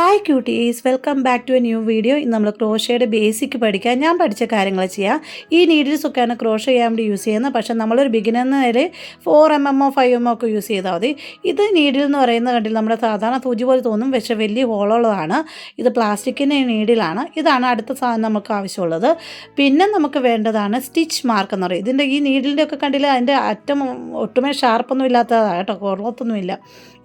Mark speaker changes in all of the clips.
Speaker 1: Hi cuties, welcome back to a new video. ഇന്ന് നമ്മൾ ക്രോഷയുടെ basic പഠിക്കാൻ ഞാൻ പഠിച്ച കാര്യങ്ങൾ ചെയ്യാം. ഈ നീഡിൽസൊക്കെയാണ് ക്രോഷ ചെയ്യാൻ വേണ്ടി യൂസ് ചെയ്യുന്നത്. പക്ഷേ നമ്മളൊരു ബിഗിനർ എന്ന നിലയിൽ 4mm 5mm ഒക്കെ യൂസ് ചെയ്താൽ മതി. ഇത് നീഡിൽ എന്ന് പറയുന്നത് കണ്ടില്ല, നമ്മുടെ സാധാരണ സൂചി പോലെ തോന്നും, പക്ഷേ വലിയ ഹോളുള്ളതാണ്. ഇത് പ്ലാസ്റ്റിക്കിൻ്റെ നീഡിലാണ്. ഇതാണ് അടുത്ത സാധനം നമുക്ക് ആവശ്യമുള്ളത്. പിന്നെ നമുക്ക് വേണ്ടതാണ് സ്റ്റിച്ച് മാർക്ക് എന്ന് പറയും. ഇതിൻ്റെ ഈ നീഡിലിൻ്റെ ഒക്കെ കണ്ടില്ല, അതിൻ്റെ അറ്റം ഒട്ടുമേ ഷാർപ്പൊന്നും ഇല്ലാത്തതാണ് കേട്ടോ, കുറവത്തൊന്നുമില്ല.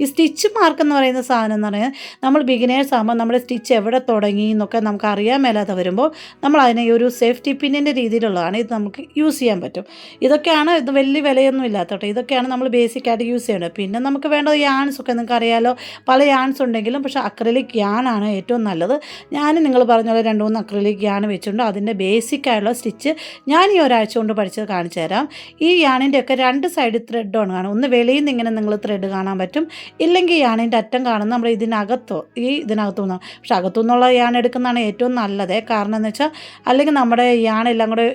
Speaker 1: ഈ സ്റ്റിച്ച് മാർക്ക് എന്ന് പറയുന്ന സാധനം എന്ന് പറയുന്നത് നമ്മൾ ബിഗിനേഴ്സ് ആകുമ്പോൾ നമ്മുടെ സ്റ്റിച്ച് എവിടെ തുടങ്ങി എന്നൊക്കെ നമുക്ക് അറിയാൻ മേലാതെ വരുമ്പോൾ നമ്മൾ അതിനെ ഒരു സേഫ്റ്റി പിന്നിൻ്റെ രീതിയിലുള്ളതാണ്. ഇത് നമുക്ക് യൂസ് ചെയ്യാൻ പറ്റും. ഇതൊക്കെയാണ്, ഇത് വലിയ വിലയൊന്നും ഇല്ലാത്ത കേട്ടോ. ഇതൊക്കെയാണ് നമ്മൾ ബേസിക്കായിട്ട് യൂസ് ചെയ്യേണ്ടത്. പിന്നെ നമുക്ക് വേണ്ടത് യാൺസ് ഒക്കെ നിങ്ങൾക്ക് അറിയാമല്ലോ, പല യാൺസ് ഉണ്ടെങ്കിലും പക്ഷേ അക്രിലിക് യാണാണ് ഏറ്റവും നല്ലത്. ഞാൻ നിങ്ങൾ പറഞ്ഞ പോലെ 2-3 അക്രിലിക് യാൺ വെച്ചിട്ടുണ്ട്. അതിൻ്റെ ബേസിക്കായിട്ടുള്ള സ്റ്റിച്ച് ഞാൻ ഈ ഒരാഴ്ച കൊണ്ട് പഠിച്ചത് കാണിച്ചു തരാം. ഈ യാണിൻ്റെയൊക്കെ 2 സൈഡ് ത്രെഡാണ് കാണും. ഒന്ന് വെളിയിൽ നിന്ന് ഇങ്ങനെ നിങ്ങൾ ത്രെഡ് കാണാൻ പറ്റും, ഇല്ലെങ്കിൽ യാണിൻ്റെ അറ്റം കാണുന്ന നമ്മൾ ഇതിനകത്തോ ഇതിനകത്തു നിന്നോ. പക്ഷെ അകത്തു നിന്നുള്ള യാൺ എടുക്കുന്നതാണ് ഏറ്റവും നല്ലത്. കാരണം എന്ന് വെച്ചാൽ അല്ലെങ്കിൽ നമ്മുടെ യാണെല്ലാം കൂടെ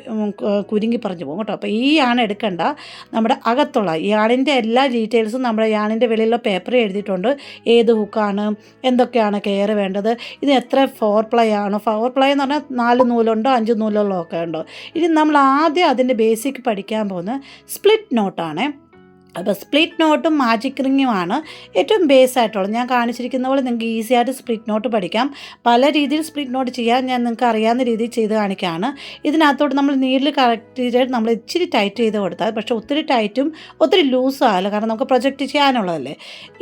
Speaker 1: കുരുങ്ങി പറഞ്ഞു പോകും കേട്ടോ. അപ്പോൾ ഈ യാൺ എടുക്കണ്ട, നമ്മുടെ അകത്തുള്ള യാണിൻ്റെ എല്ലാ ഡീറ്റെയിൽസും നമ്മുടെ യാണിൻ്റെ വെളിയിലുള്ള പേപ്പറിൽ എഴുതിയിട്ടുണ്ട്. ഏത് ഹുക്കാണ്, എന്തൊക്കെയാണ് കെയർ വേണ്ടത്, ഇത് എത്ര 4 പ്ലൈ ആണ്. 4 പ്ലൈ എന്ന് പറഞ്ഞാൽ 4 നൂലുണ്ടോ 5 നൂലുകളോ ഒക്കെ ഉണ്ടോ. ഇനി നമ്മൾ ആദ്യം അതിൻ്റെ ബേസിക് പഠിക്കാൻ പോകുന്നത് സ്പ്ലിറ്റ് നോട്ടാണ്. അപ്പോൾ സ്പ്ലിറ്റ് നോട്ടും മാജിക് റിങ്ങുമാണ് ഏറ്റവും ബേസ് ആയിട്ടുള്ളത്. ഞാൻ കാണിച്ചിരിക്കുന്ന പോലെ നിങ്ങൾക്ക് ഈസി ആയിട്ട് സ്പ്ലിറ്റ് നോട്ട് പഠിക്കാം. പല രീതിയിൽ സ്പ്ലിറ്റ് നോട്ട് ചെയ്യാൻ ഞാൻ നിങ്ങൾക്ക് അറിയാവുന്ന രീതിയിൽ ചെയ്ത് കാണിക്കുകയാണ്. ഇതിനകത്തോട്ട് നമ്മൾ നീഡിൽ കറക്റ്റ് ചെയ്തിട്ട് നമ്മൾ ഇച്ചിരി ടൈറ്റ് ചെയ്ത് കൊടുത്താൽ, പക്ഷേ ഒത്തിരി ടൈറ്റും ഒത്തിരി ലൂസും ആകില്ല, കാരണം നമുക്ക് പ്രൊജക്റ്റ് ചെയ്യാനുള്ളതല്ലേ.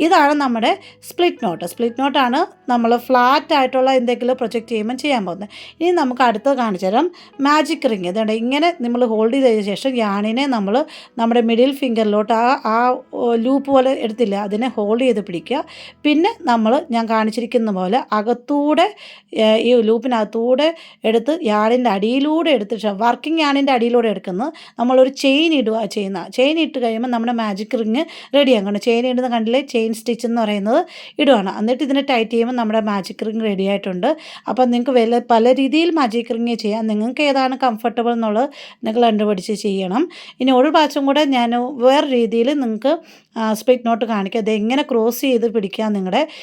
Speaker 1: ഇതാണ് നമ്മുടെ സ്പ്ലിറ്റ് നോട്ട്. സ്പ്ലിറ്റ് നോട്ടാണ് നമ്മൾ ഫ്ലാറ്റ് ആയിട്ടുള്ള എന്തെങ്കിലും പ്രൊജക്റ്റ് ചെയ്യുമ്പോൾ ചെയ്യാൻ പോകുന്നത്. ഇനി നമുക്ക് അടുത്തത് കാണിച്ചു തരാം മാജിക് റിങ്. ഇതുകൊണ്ട് ഇങ്ങനെ നമ്മൾ ഹോൾഡ് ചെയ്തതിന് ശേഷം യാണിനെ നമ്മൾ നമ്മുടെ മിഡിൽ ഫിംഗറിലോട്ട് ആ ലൂപ്പ് പോലെ എടുത്തില്ല, അതിനെ ഹോൾഡ് ചെയ്ത് പിടിക്കുക. പിന്നെ ഞാൻ കാണിച്ചിരിക്കുന്ന പോലെ അകത്തൂടെ ഈ ലൂപ്പിനകത്തൂടെ എടുത്ത് യാണിൻ്റെ അടിയിലൂടെ എടുത്തിട്ട് വർക്കിംഗ് യാണിൻ്റെ അടിയിലൂടെ എടുക്കുന്നത് നമ്മളൊരു ചെയിൻ ഇടുക ചെയ്യുന്ന. ചെയിൻ ഇട്ട് കഴിയുമ്പോൾ നമ്മുടെ മാജിക് റിങ് റെഡിയാക്കണം. ചെയിൻ ഇടുന്ന കണ്ടില്ലേ, ചെയിൻ സ്റ്റിച്ച് എന്ന് പറയുന്നത് ഇടുകയാണ്. എന്നിട്ട് ഇതിനെ ടൈറ്റ് ചെയ്യുമ്പോൾ നമ്മുടെ മാജിക് റിങ് റെഡി ആയിട്ടുണ്ട്. അപ്പം നിങ്ങൾക്ക് പല രീതിയിൽ മാജിക് റിങ് ചെയ്യാം. നിങ്ങൾക്ക് ഏതാണ് കംഫർട്ടബിൾ എന്നുള്ളത് നിങ്ങൾ കണ്ടുപിടിച്ച് ചെയ്യണം. ഇനി ഒരു പ്രാവശ്യം കൂടെ ഞാൻ വേറെ രീതിയിൽ നിങ്ങൾക്ക് സ്പ്ലിറ്റ് നോട്ട് കാണിക്കുക. ഇത് എങ്ങനെ ക്രോസ് ചെയ്ത് പിടിക്കുക.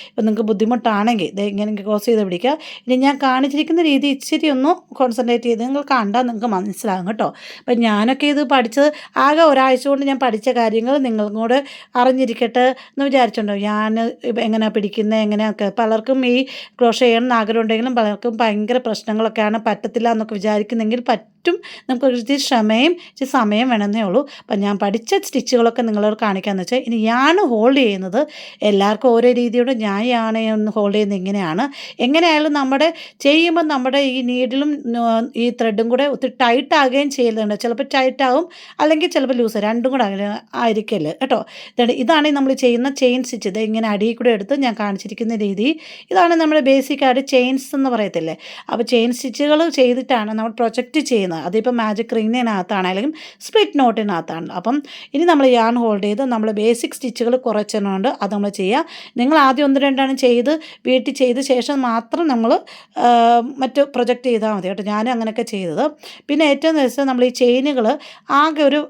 Speaker 1: ഇപ്പം നിങ്ങൾക്ക് ബുദ്ധിമുട്ടാണെങ്കിൽ ഇത് എങ്ങനെ ക്രോസ് ചെയ്ത് പിടിക്കുക. ഇനി ഞാൻ കാണിച്ചിരിക്കുന്ന രീതി ഇച്ചിരി ഒന്ന് കോൺസെൻട്രേറ്റ് ചെയ്ത് നിങ്ങൾ കണ്ടാൽ നിങ്ങൾക്ക് മനസ്സിലാകും കേട്ടോ. അപ്പം ഞാനൊക്കെ ഇത് പഠിച്ചത് ആകെ ഒരാഴ്ച കൊണ്ട് ഞാൻ പഠിച്ച കാര്യങ്ങൾ നിങ്ങളും കൂടെ അറിഞ്ഞിരിക്കട്ടെ എന്ന് വിചാരിച്ചിട്ടുണ്ടോ. ഞാൻ എങ്ങനെയാണ് പിടിക്കുന്നത്, എങ്ങനെയൊക്കെ. പലർക്കും ഈ ക്രോഷ ചെയ്യണമെന്ന് ആഗ്രഹം ഉണ്ടെങ്കിലും പലർക്കും ഭയങ്കര പ്രശ്നങ്ങളൊക്കെയാണ്, പറ്റത്തില്ല എന്നൊക്കെ വിചാരിക്കുന്നെങ്കിൽ പറ്റും. നമുക്ക് ഇച്ചിരി ക്ഷമയും ഇച്ചിരി സമയം വേണമെന്നേ ഉള്ളൂ. അപ്പം ഞാൻ പഠിച്ച സ്റ്റിച്ചുകളൊക്കെ നിങ്ങളോട് കാണിക്കാമെന്ന് വെച്ചാൽ, ഇനി യാണ് ഹോൾഡ് ചെയ്യുന്നത് എല്ലാവർക്കും ഓരോ രീതിയുണ്ട്. ഞാൻ യാണ് ഒന്ന് ഹോൾഡ് ചെയ്യുന്നത് എങ്ങനെയായാലും നമ്മുടെ ചെയ്യുമ്പോൾ നമ്മുടെ ഈ നീഡിലും ഈ ത്രെഡും കൂടെ ഒത്തിരി ടൈറ്റ് ആകുകയും ചെയ്യുന്നുണ്ട്. ചിലപ്പോൾ ടൈറ്റ് ആകും, അല്ലെങ്കിൽ ചിലപ്പോൾ ലൂസ്, രണ്ടും കൂടെ ആയിരിക്കല്ലേ കേട്ടോ. ഇതാണ് നമ്മൾ ചെയ്യുന്ന ചെയിൻ സ്റ്റിച്ച്. ഇത് ഇങ്ങനെ അടിയിൽ കൂടെ എടുത്ത് ഞാൻ കാണിച്ചിരിക്കുന്ന രീതി. ഇതാണ് നമ്മുടെ ബേസിക്കായിട്ട് ചെയിൻസ് എന്ന് പറയത്തില്ലേ. അപ്പോൾ ചെയിൻ സ്റ്റിച്ചുകൾ ചെയ്തിട്ടാണ് നമ്മൾ പ്രൊജക്റ്റ് ചെയ്യുന്നത്. അതിപ്പോൾ മാജിക് റിങ്ങിനകത്താണെങ്കിലും സ്പ്ലിറ്റ് നോട്ടിനകത്താണ്. അപ്പം ഇനി നമ്മൾ യാൺ ഹോൾഡ് ചെയ്ത് നമ്മൾ ബേസിക് സ്റ്റിച്ചുകൾ കുറച്ചെണ്ണമുണ്ട്, അത് നമ്മൾ ചെയ്യുക. നിങ്ങൾ ആദ്യം 1-2 ചെയ്ത് വീട്ടിൽ ചെയ്ത ശേഷം മാത്രം നമ്മൾ മറ്റ് പ്രൊജക്റ്റ് ചെയ്താൽ മതി കേട്ടോ. ഞാനും അങ്ങനെയൊക്കെ ചെയ്തത്. പിന്നെ ഏറ്റവും ദിവസം നമ്മൾ ഈ ചെയിനുകൾ ആകെ ഒരു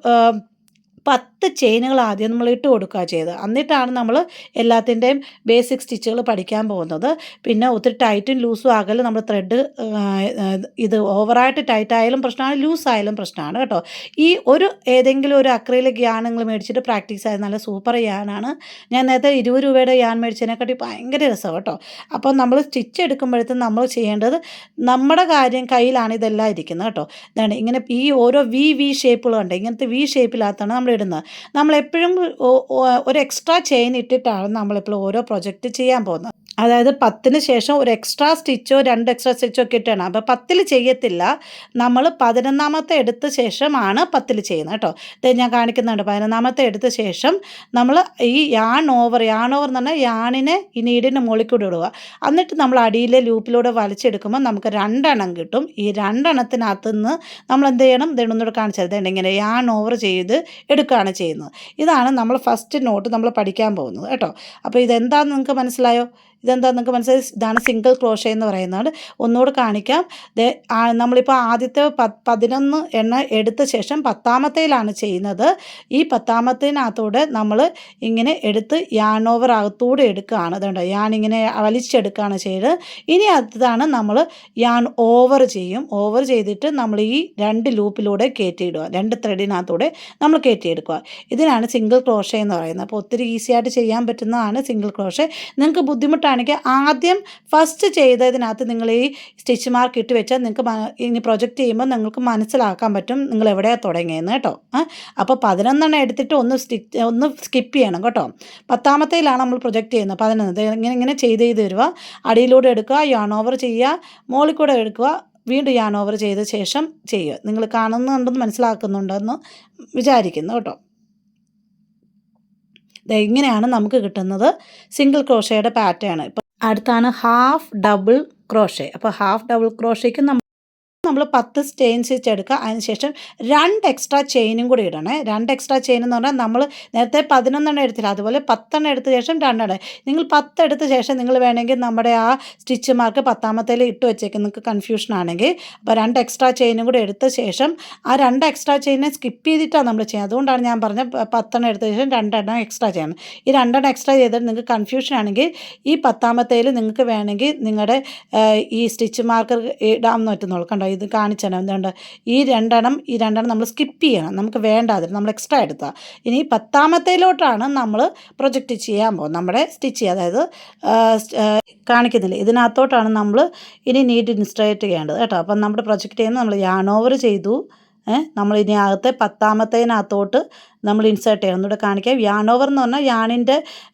Speaker 1: 10 ചെയിനുകൾ ആദ്യം നമ്മൾ ഇട്ട് കൊടുക്കുക ചെയ്തത്. എന്നിട്ടാണ് നമ്മൾ എല്ലാത്തിൻ്റെയും ബേസിക് സ്റ്റിച്ചുകൾ പഠിക്കാൻ പോകുന്നത്. പിന്നെ ഒത്തിരി ടൈറ്റും ലൂസും ആകല് നമ്മൾ ത്രെഡ് ഇത് ഓവറായിട്ട് ടൈറ്റ് ആയാലും പ്രശ്നമാണ്, ലൂസ് ആയാലും പ്രശ്നമാണ് കേട്ടോ. ഈ ഏതെങ്കിലും ഒരു അക്രിലിക് യാൺ നിങ്ങൾ മേടിച്ചിട്ട് പ്രാക്ടീസ് ആയത് നല്ല സൂപ്പർ യാണാണ്. ഞാൻ നേരത്തെ 20 രൂപയുടെ യാൺ മേടിച്ചതിനെക്കാട്ടി ഭയങ്കര രസമാണ് കേട്ടോ. അപ്പം നമ്മൾ സ്റ്റിച്ച് എടുക്കുമ്പോഴത്തേക്കും നമ്മൾ ചെയ്യേണ്ടത്, നമ്മുടെ കാര്യം കയ്യിലാണ് ഇതെല്ലാം ഇരിക്കുന്നത് കേട്ടോ. ഇതാണ് ഇങ്ങനെ ഈ ഓരോ വി ഷേപ്പുകളുണ്ട്. ഇങ്ങനത്തെ വി ഷേപ്പിനകത്താണ് നമ്മൾ ഇടുന്നത്. നമ്മളെപ്പോഴും ഒരു എക്സ്ട്രാ ചെയിൻ ഇട്ടിട്ടാണ് നമ്മളെപ്പോഴും ഓരോ പ്രൊജക്റ്റ് ചെയ്യാൻ പോകുന്നത്. അതായത് 10ന് ശേഷം ഒരു എക്സ്ട്രാ സ്റ്റിച്ചോ 2 എക്സ്ട്രാ സ്റ്റിച്ചോ ഒക്കെ ഇട്ടാണ്. അപ്പോൾ 10ൽ ചെയ്യത്തില്ല, നമ്മൾ 11ാമത്തെ എടുത്ത ശേഷമാണ് 10ൽ ചെയ്യുന്നത് കേട്ടോ. ഇത് ഞാൻ കാണിക്കുന്നുണ്ട്. 11ാമത്തെ എടുത്ത ശേഷം നമ്മൾ ഈ യാൺ ഓവർ എന്ന് പറഞ്ഞാൽ യാണിനെ ഈ നീഡിൻ്റെ മുകളിൽ കൂടെ ഇടുക. എന്നിട്ട് നമ്മൾ അടിയിലെ ലൂപ്പിലൂടെ വലിച്ചെടുക്കുമ്പോൾ നമുക്ക് 2 എണ്ണം കിട്ടും. ഈ 2 എണ്ണത്തിനകത്ത് നിന്ന് നമ്മൾ എന്ത് ചെയ്യണം, ഇതൊന്നൂടെ കാണിച്ചത് ഇങ്ങനെ യാൺ ഓവർ ചെയ്ത് എടുക്കുകയാണ് ചെയ്യുന്നത്. ഇതാണ് നമ്മൾ ഫസ്റ്റ് നോട്ട് നമ്മൾ പഠിക്കാൻ പോകുന്നത് കേട്ടോ. അപ്പോൾ ഇതെന്താണെന്ന് നിങ്ങൾക്ക് മനസ്സിലായോ? ഇതെന്താ നിങ്ങൾക്ക് മനസ്സിലായി? ഇതാണ് സിംഗിൾ ക്രോഷേ എന്ന് പറയുന്നത്. ഒന്നുകൂടെ കാണിക്കാം. നമ്മളിപ്പോൾ ആദ്യത്തെ 11 എണ്ണ എടുത്ത ശേഷം 10ാമത്തേലാണ് ചെയ്യുന്നത്. ഈ 10ാമത്തേനകത്തൂടെ നമ്മൾ ഇങ്ങനെ എടുത്ത് യാൺ ഓവർ അകത്തൂടെ എടുക്കുകയാണ്. അതുകൊണ്ട് യാൺ ഇങ്ങനെ വലിച്ചെടുക്കുകയാണ് ചെയ്ത്. ഇനി അടുത്തതാണ് നമ്മൾ യാൺ ഓവർ ചെയ്യും. ഓവർ ചെയ്തിട്ട് നമ്മൾ ഈ 2 ലൂപ്പിലൂടെ കയറ്റിയിടുക. 2 ത്രെഡിനകത്തൂടെ നമ്മൾ കയറ്റിയെടുക്കുക. ഇതിനാണ് സിംഗിൾ ക്രോഷേ എന്ന് പറയുന്നത്. അപ്പോൾ ഒത്തിരി ഈസി ആയിട്ട് ചെയ്യാൻ പറ്റുന്നതാണ് സിംഗിൾ ക്രോഷേ. നിങ്ങൾക്ക് ബുദ്ധിമുട്ടാണെങ്കിൽ ആദ്യം ഫസ്റ്റ് ചെയ്തതിനകത്ത് നിങ്ങൾ ഈ സ്റ്റിച്ച് മാർക്ക് ഇട്ട് വെച്ചാൽ നിങ്ങൾക്ക് ഇനി പ്രൊജക്റ്റ് ചെയ്യുമ്പോൾ നിങ്ങൾക്ക് മനസ്സിലാക്കാൻ പറ്റും നിങ്ങൾ എവിടെയാണ് തുടങ്ങിയെന്ന് കേട്ടോ. അപ്പോൾ 11 എടുത്തിട്ട് ഒന്ന് സ്കിപ്പ് ചെയ്യണം കേട്ടോ. 10ാമത്തേലാണ് നമ്മൾ പ്രൊജക്റ്റ് ചെയ്യുന്നത്. 11 ഇങ്ങനെ ചെയ്ത് വരിക. അടിയിലൂടെ എടുക്കുക, യാൺ ഓവർ ചെയ്യുക, മുകളിൽ കൂടെ എടുക്കുക, വീണ്ടും യാൺ ഓവർ ചെയ്ത ശേഷം ചെയ്യുക. നിങ്ങൾ കാണുന്നുണ്ടെന്ന് മനസ്സിലാക്കുന്നുണ്ടെന്ന് വിചാരിക്കുന്നു കേട്ടോ. ഇങ്ങനെയാണ് നമുക്ക് കിട്ടുന്നത് സിംഗിൾ ക്രോഷയുടെ പാറ്റേൺ. ഇപ്പം അടുത്താണ് ഹാഫ് ഡബിൾ ക്രോഷേ. അപ്പോൾ ഹാഫ് ഡബിൾ ക്രോഷയ്ക്ക് നമ്മൾ 10 ചെയിൻ സ്റ്റിച്ച് എടുക്കുക. അതിനുശേഷം 2 എക്സ്ട്രാ ചെയിനും കൂടി ഇടണേ. 2 എക്സ്ട്രാ ചെയിൻ എന്ന് പറഞ്ഞാൽ നമ്മൾ നേരത്തെ 11 എടുത്തില്ല, അതുപോലെ 10 എടുത്ത ശേഷം 2 നിങ്ങൾ 10 എടുത്ത ശേഷം നിങ്ങൾ വേണമെങ്കിൽ നമ്മുടെ ആ സ്റ്റിച്ച് മാർക്ക് 10ാമത്തേൽ ഇട്ട് വെച്ചേക്കും. നിങ്ങൾക്ക് കൺഫ്യൂഷൻ ആണെങ്കിൽ അപ്പോൾ 2 എക്സ്ട്രാ ചെയിനും കൂടി എടുത്ത ശേഷം ആ 2 എക്സ്ട്രാ ചെയിനെ സ്കിപ്പ് ചെയ്തിട്ടാണ് നമ്മൾ ചെയ്യുന്നത്. അതുകൊണ്ടാണ് ഞാൻ പറഞ്ഞത് 10 എടുത്ത ശേഷം 2 എക്സ്ട്രാ ചെയ്യണം. ഈ 2 എക്സ്ട്രാ ചെയ്തിട്ട് നിങ്ങൾക്ക് കൺഫ്യൂഷൻ ആണെങ്കിൽ ഈ 10ാമത്തേൽ നിങ്ങൾക്ക് വേണമെങ്കിൽ നിങ്ങളുടെ ഈ സ്റ്റിച്ച് മാർക്കർ ഇടാമെന്ന് പറ്റുന്നുള്ളൂ. കണ്ടോ, ഇത് കാണിച്ചാണ്. എന്തുകൊണ്ട് ഈ രണ്ടെണ്ണം നമ്മൾ സ്കിപ്പ് ചെയ്യണം. നമുക്ക് വേണ്ടാതില്ല, നമ്മൾ എക്സ്ട്രാ എടുത്താൽ. ഇനി 10ാമത്തേലോട്ടാണ് നമ്മൾ പ്രൊജക്റ്റ് ചെയ്യാൻ പോകുന്നത്. നമ്മുടെ സ്റ്റിച്ച് ചെയ്യുക, അതായത് കാണിക്കുന്നില്ല, ഇതിനകത്തോട്ടാണ് നമ്മൾ ഇനി നീഡ് ഇൻസ്ട്രേറ്റ് ചെയ്യേണ്ടത് കേട്ടോ. അപ്പം നമ്മുടെ പ്രൊജക്റ്റ് ചെയ്യുന്നത് നമ്മൾ യാൺ ഓവർ ചെയ്തു. നമ്മൾ ഇനി അകത്തെ 10ാമത്തേനകത്തോട്ട് നമ്മൾ ഇൻസേർട്ട് ചെയ്യണം. ഒന്നുകൂടെ കാണിക്കാം. യാൺ ഓവർ എന്ന് പറഞ്ഞാൽ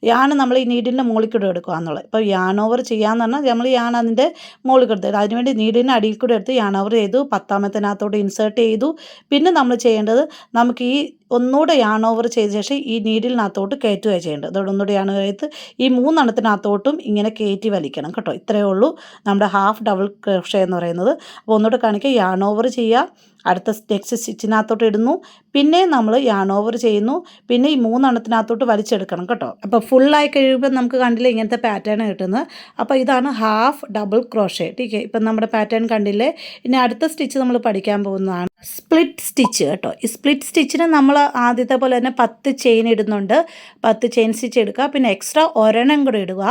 Speaker 1: യാൺ നമ്മൾ ഈ നീഡിൻ്റെ മുകളിൽ കൂടെ എടുക്കുക എന്നുള്ളത്. ഇപ്പോൾ യാൺ ഓവർ ചെയ്യാമെന്ന് പറഞ്ഞാൽ നമ്മൾ യാൺ അതിൻ്റെ മുകളിൽ കൂടെ എടുത്തു. അതിനുവേണ്ടി നീഡിൻ്റെ അടിയിൽ കൂടെ എടുത്ത് യാൺ ഓവർ ചെയ്തു. 10ാമത്തേനകത്തോട്ട് ഇൻസേർട്ട് ചെയ്തു. പിന്നെ നമ്മൾ ചെയ്യേണ്ടത് നമുക്ക് ഈ ഒന്നുകൂടെ യാൺ ഓവർ ചെയ്ത ശേഷം ഈ നീഡിലിനകത്തോട്ട് കയറ്റുകയാണ് ചെയ്യേണ്ടത്. അതോടെ ഒന്നുകൂടെ യാൺ കയറ്റ് ഈ 3 എണ്ണത്തിനകത്തോട്ടും ഇങ്ങനെ കയറ്റി വലിക്കണം കേട്ടോ. ഇത്രയേ ഉള്ളൂ നമ്മുടെ ഹാഫ് ഡബിൾ ക്രോഷേ എന്ന് പറയുന്നത്. അപ്പോൾ ഒന്നുകൂടെ കാണിക്കുക. യാൺ ഓവർ ചെയ്യുക, അടുത്ത നെക്സ്റ്റ് സ്റ്റിച്ചിനകത്തോട്ട് ഇടുന്നു, പിന്നെ നമ്മൾ യാൺ ഓവർ ചെയ്യുന്നു, പിന്നെ ഈ 3 എണ്ണത്തിനകത്തോട്ട് വലിച്ചെടുക്കണം കേട്ടോ. അപ്പോൾ ഫുള്ളായി കഴിയുമ്പോൾ നമുക്ക് കണ്ടില്ലേ ഇങ്ങനത്തെ പാറ്റേൺ കിട്ടുന്നത്. അപ്പോൾ ഇതാണ് ഹാഫ് ഡബിൾ ക്രോഷേ. ടീക്കെ, ഇപ്പം നമ്മുടെ പാറ്റേൺ കണ്ടില്ലേ. ഇനി അടുത്ത സ്റ്റിച്ച് നമ്മൾ പഠിക്കാൻ പോകുന്നതാണ് സ്പ്ലിറ്റ് സ്റ്റിച്ച് കേട്ടോ. ഈ സ്പ്ലിറ്റ് സ്റ്റിച്ചിന് നമ്മൾ ആദ്യത്തെ പോലെ തന്നെ 10 ചെയിൻ ഇടുന്നുണ്ട്. 10 ചെയിൻ സ്റ്റിച്ച് എടുക്കുക, പിന്നെ എക്സ്ട്രാ ഒരെണ്ണം കൂടെ ഇടുക.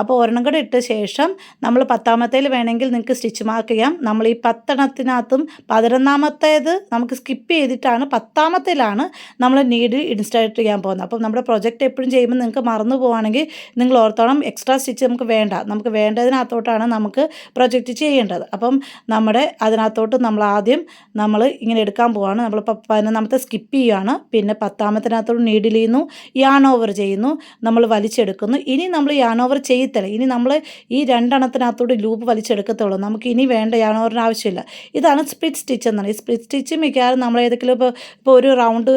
Speaker 1: അപ്പോൾ ഒരെണ്ണം കൂടെ ഇട്ട ശേഷം നമ്മൾ 10ാമത്തേൽ വേണമെങ്കിൽ നിങ്ങൾക്ക് സ്റ്റിച്ച് മാർക്ക് ചെയ്യാം. നമ്മൾ ഈ 10 എണ്ണത്തിനകത്തും 11ാമത്തേത് നമുക്ക് സ്കിപ്പ് ചെയ്തിട്ടാണ് 10ാമത്തേലാണ് നമ്മൾ നീഡ് ഇൻസ്റ്റാർട്ട് ചെയ്യാൻ പോകുന്നത്. അപ്പം നമ്മുടെ പ്രൊജക്റ്റ് എപ്പോഴും ചെയ്യുമ്പോൾ നിങ്ങൾക്ക് മറന്നു പോവുകയാണെങ്കിൽ നിങ്ങൾ ഓർത്തോണം, എക്സ്ട്രാ സ്റ്റിച്ച് നമുക്ക് വേണ്ട. നമുക്ക് വേണ്ടതിനകത്തോട്ടാണ് നമുക്ക് പ്രൊജക്റ്റ് ചെയ്യേണ്ടത്. അപ്പം നമ്മുടെ അതിനകത്തോട്ട് നമ്മൾ ആദ്യം നമ്മൾ ഇങ്ങനെ എടുക്കാൻ പോവുകയാണ്. നമ്മൾ 11ാമത്തെ സ്കിപ്പ് ചെയ്യുകയാണ്. പിന്നെ 10ാമത്തിനകത്തോട്ട് നീഡിൽ ചെയ്യുന്നു, യാൺ ഓവർ ചെയ്യുന്നു, നമ്മൾ വലിച്ചെടുക്കുന്നു. ഇനി നമ്മൾ യാൺ ഓവർ ചെയ്യത്തില്ല. ഇനി നമ്മൾ ഈ 2 എണ്ണത്തിനകത്തോട്ട് ലൂപ്പ് വലിച്ചെടുക്കത്തുള്ളൂ. നമുക്ക് ഇനി വേണ്ട യാൺ ഓവറിന് ആവശ്യമില്ല. ഇതാണ് സ്പ്ലിറ്റ് സ്റ്റിച്ച് എന്നാണ്. ഈ സ്പ്ലിറ്റ് സ്റ്റിച്ച് മിക്കവാറും നമ്മൾ ഏതെങ്കിലും ഇപ്പോൾ ഒരു റൗണ്ട്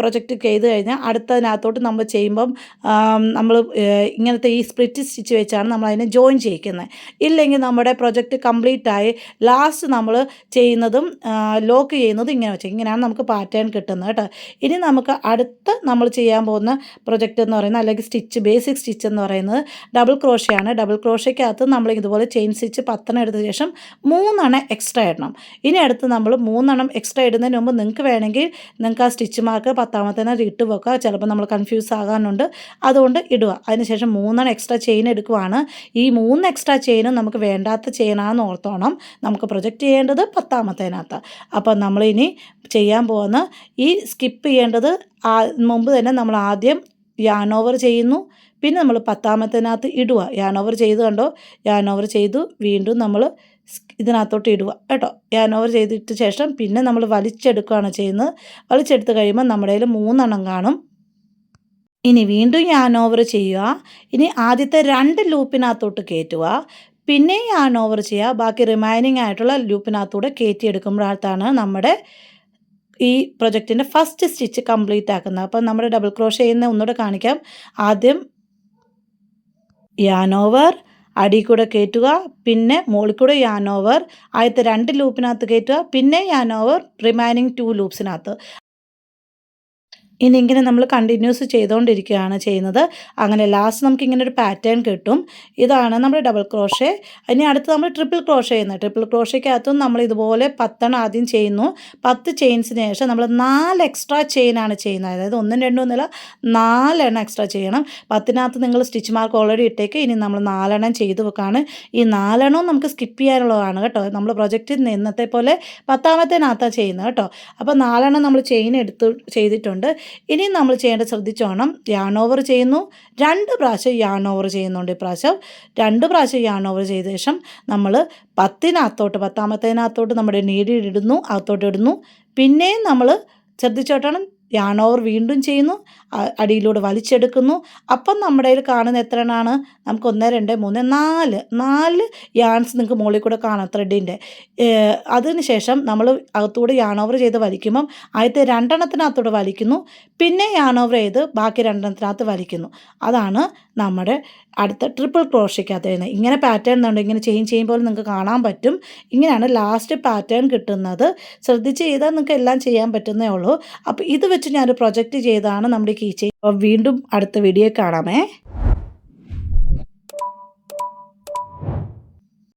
Speaker 1: പ്രൊജക്റ്റ് ചെയ്ത് കഴിഞ്ഞാൽ അടുത്തതിനകത്തോട്ട് നമ്മൾ ചെയ്യുമ്പം നമ്മൾ ഇങ്ങനത്തെ ഈ സ്പ്ലിറ്റ് സ്റ്റിച്ച് വെച്ചാണ് നമ്മൾ അതിനെ ജോയിൻ ചെയ്യിക്കുന്നത്. ഇല്ലെങ്കിൽ നമ്മുടെ പ്രൊജക്റ്റ് കംപ്ലീറ്റായി ലാസ്റ്റ് നമ്മൾ ചെയ്യുന്നതും ലോക്ക് ചെയ്യുന്നതും ഇങ്ങനെ വെച്ചാൽ ഇങ്ങനെയാണ് നമുക്ക് പാറ്റേൺ കിട്ടുന്നത് കേട്ടോ. ഇനി നമുക്ക് അടുത്ത് നമ്മൾ ചെയ്യാൻ പോകുന്ന പ്രൊജക്റ്റ് എന്ന് പറയുന്നത്, അല്ലെങ്കിൽ സ്റ്റിച്ച് ബേസിക് സ്റ്റിച്ച് എന്ന് പറയുന്നത് ഡബിൾ ക്രോഷയാണ്. ഡബിൾ ക്രോഷയ്ക്കകത്ത് നമ്മൾ ഇതുപോലെ ചെയിൻ സ്റ്റിച്ച് 10 എടുത്ത ശേഷം 3 എക്സ്ട്രാ ഇടണം. ഇനി അടുത്ത് നമ്മൾ 3 എക്സ്ട്രാ ഇടുന്നതിന് മുമ്പ് നിങ്ങൾക്ക് വേണമെങ്കിൽ നിങ്ങൾക്ക് ആ സ്റ്റിച്ച് മാർക്ക് 10ാമത്തേനെ ഇട്ട് വെക്കുക. ചിലപ്പോൾ നമ്മൾ കൺഫ്യൂസ് ആകാനുണ്ട്, അതുകൊണ്ട് ഇടുക. അതിനുശേഷം 3 എക്സ്ട്രാ ചെയിൻ എടുക്കുവാണ്. ഈ 3 എക്സ്ട്രാ ചെയിനും നമുക്ക് വേണ്ടാത്ത ചെയിനാണെന്ന് ഓർത്തോണം. നമുക്ക് പ്രൊജക്റ്റ് ചെയ്യേണ്ടത് 10ാമത്തേനകത്ത്. അപ്പോൾ നമ്മളിനി ചെയ്യാൻ പോകുന്ന ഈ സ്കിപ്പ് ചെയ്യേണ്ടത് മുമ്പ് തന്നെ നമ്മൾ ആദ്യം യാൺ ഓവർ ചെയ്യുന്നു, പിന്നെ നമ്മൾ 10ാമത്തേനകത്ത് ഇടുക. യാൺ ഓവർ ചെയ്ത് കണ്ടോ, യാൺ ഓവർ ചെയ്തു, വീണ്ടും നമ്മൾ ഇതിനകത്തോട്ട് ഇടുക കേട്ടോ. യാൺ ഓവർ ചെയ്തിട്ട് ശേഷം പിന്നെ നമ്മൾ വലിച്ചെടുക്കുകയാണ് ചെയ്യുന്നത്. വലിച്ചെടുത്ത് കഴിയുമ്പോൾ നമ്മുടെ കയ്യിൽ 3 കാണും. ഇനി വീണ്ടും യാൺ ഓവർ ചെയ്യുക. ഇനി ആദ്യത്തെ 2 ലൂപ്പിനകത്തോട്ട് കയറ്റുക, പിന്നെ യാൺ ഓവർ ചെയ്യുക. ബാക്കി റിമൈനിങ് ആയിട്ടുള്ള ലൂപ്പിനകത്തൂടെ കയറ്റിയെടുക്കുമ്പോഴാണ് നമ്മുടെ ഈ പ്രൊജക്റ്റിൻ്റെ ഫസ്റ്റ് സ്റ്റിച്ച് കംപ്ലീറ്റ് ആക്കുന്നത്. അപ്പം നമ്മുടെ ഡബിൾ ക്രോഷേ ചെയ്യുന്ന ഒന്നുകൂടെ കാണിക്കാം. ആദ്യം യാൺ ഓവർ, അടിയിൽ കൂടെ കയറ്റുക, പിന്നെ മുകളിൽ കൂടെ യാൺ ഓവർ, ആദ്യത്തെ 2 ലൂപ്പിനകത്ത് കയറ്റുക, പിന്നെ യാൺ ഓവർ റിമൈനിങ് 2 ലൂപ്സിനകത്ത്. ഇനി ഇങ്ങനെ നമ്മൾ കണ്ടിന്യൂസ് ചെയ്തുകൊണ്ടിരിക്കുകയാണ് ചെയ്യുന്നത്. അങ്ങനെ ലാസ്റ്റ് നമുക്ക് ഇങ്ങനെ ഒരു പാറ്റേൺ കിട്ടും. ഇതാണ് നമ്മുടെ ഡബിൾ ക്രോഷേ. ഇനി അടുത്ത് നമ്മൾ ട്രിപ്പിൾ ക്രോഷേ ചെയ്യുന്നത്. ട്രിപ്പിൾ ക്രോഷയ്ക്കകത്തും നമ്മൾ ഇതുപോലെ 10 ആദ്യം ചെയ്യുന്നു. 10 ചെയിൻസിന് ശേഷം നമ്മൾ 4 എക്സ്ട്രാ ചെയിനാണ് ചെയ്യുന്നത്. അതായത് 1 2 ഒന്നുമില്ല, 4 എണ്ണം എക്സ്ട്രാ ചെയ്യണം. 10-നകത്ത് നിങ്ങൾ സ്റ്റിച്ച് മാർക്ക് ഓൾറെഡി ഇട്ടേക്ക്. ഇനി നമ്മൾ 4 എണ്ണം ചെയ്ത് വെക്കാണ്. ഈ 4 എണ്ണവും നമുക്ക് സ്കിപ്പ് ചെയ്യാനുള്ളതാണ് കേട്ടോ. നമ്മൾ പ്രൊജക്റ്റിൽ ഇന്നത്തെ പോലെ 10-ാമത്തേനകത്താണ് ചെയ്യുന്നത് കേട്ടോ. അപ്പോൾ 4 എണ്ണം നമ്മൾ ചെയിൻ ചെയ്തിട്ടുണ്ട്. ഇനി നമ്മൾ ചെയ്യേണ്ടത് ശ്രദ്ധിച്ചോണം. യാൺ ഓവർ ചെയ്യുന്നു, 2 പ്രാവശ്യം യാൺ ഓവർ ചെയ്യുന്നുണ്ട്. ഇപ്രാവശ്യം 2 പ്രാവശ്യം യാൺ ഓവർ ചെയ്ത ശേഷം നമ്മൾ 10-ാമത്തേനകത്തോട്ട് നമ്മുടെ നീഡിൽ ഇടുന്നു, അകത്തോട്ട് ഇടുന്നു. പിന്നെയും നമ്മൾ ശ്രദ്ധിച്ചോട്ടണം, യാൺ ഓവർ വീണ്ടും ചെയ്യുന്നു, അടിയിലൂടെ വലിച്ചെടുക്കുന്നു. അപ്പം നമ്മുടെ കയ്യിൽ കാണുന്ന എത്ര എണ്ണമാണ്? നമുക്ക് 1 2 3 4 യാൺസ് നിങ്ങൾക്ക് മുകളിൽ കൂടെ കാണാം ത്രെഡിൻ്റെ. അതിന് ശേഷം നമ്മൾ അകത്തൂടെ യാൺ ഓവർ ചെയ്ത് വലിക്കുമ്പം ആദ്യത്തെ 2 എണ്ണത്തിനകത്തൂടെ വലിക്കുന്നു, പിന്നെ യാൺ ഓവർ ചെയ്ത് ബാക്കി 2 എണ്ണത്തിനകത്ത് വലിക്കുന്നു. അതാണ് നമ്മുടെ അടുത്ത ട്രിപ്പിൾ ക്രോഷയ്ക്കകത്ത് വരുന്നത്. ഇങ്ങനെ പാറ്റേൺ ഉണ്ട്, ഇങ്ങനെ ചെയ്യുമ്പോൾ നിങ്ങൾക്ക് കാണാൻ പറ്റും. ഇങ്ങനെയാണ് ലാസ്റ്റ് പാറ്റേൺ കിട്ടുന്നത്. ശ്രദ്ധിച്ച് ചെയ്താൽ നിങ്ങൾക്ക് എല്ലാം ചെയ്യാൻ പറ്റുന്നേ ഉള്ളൂ. അപ്പോൾ ഇത് വെച്ച് ഞാനൊരു പ്രൊജക്റ്റ് ചെയ്താണ് നമ്മുടെ കീ ചെയിൻ. അപ്പോൾ വീണ്ടും അടുത്ത വീഡിയോ കാണാമേ.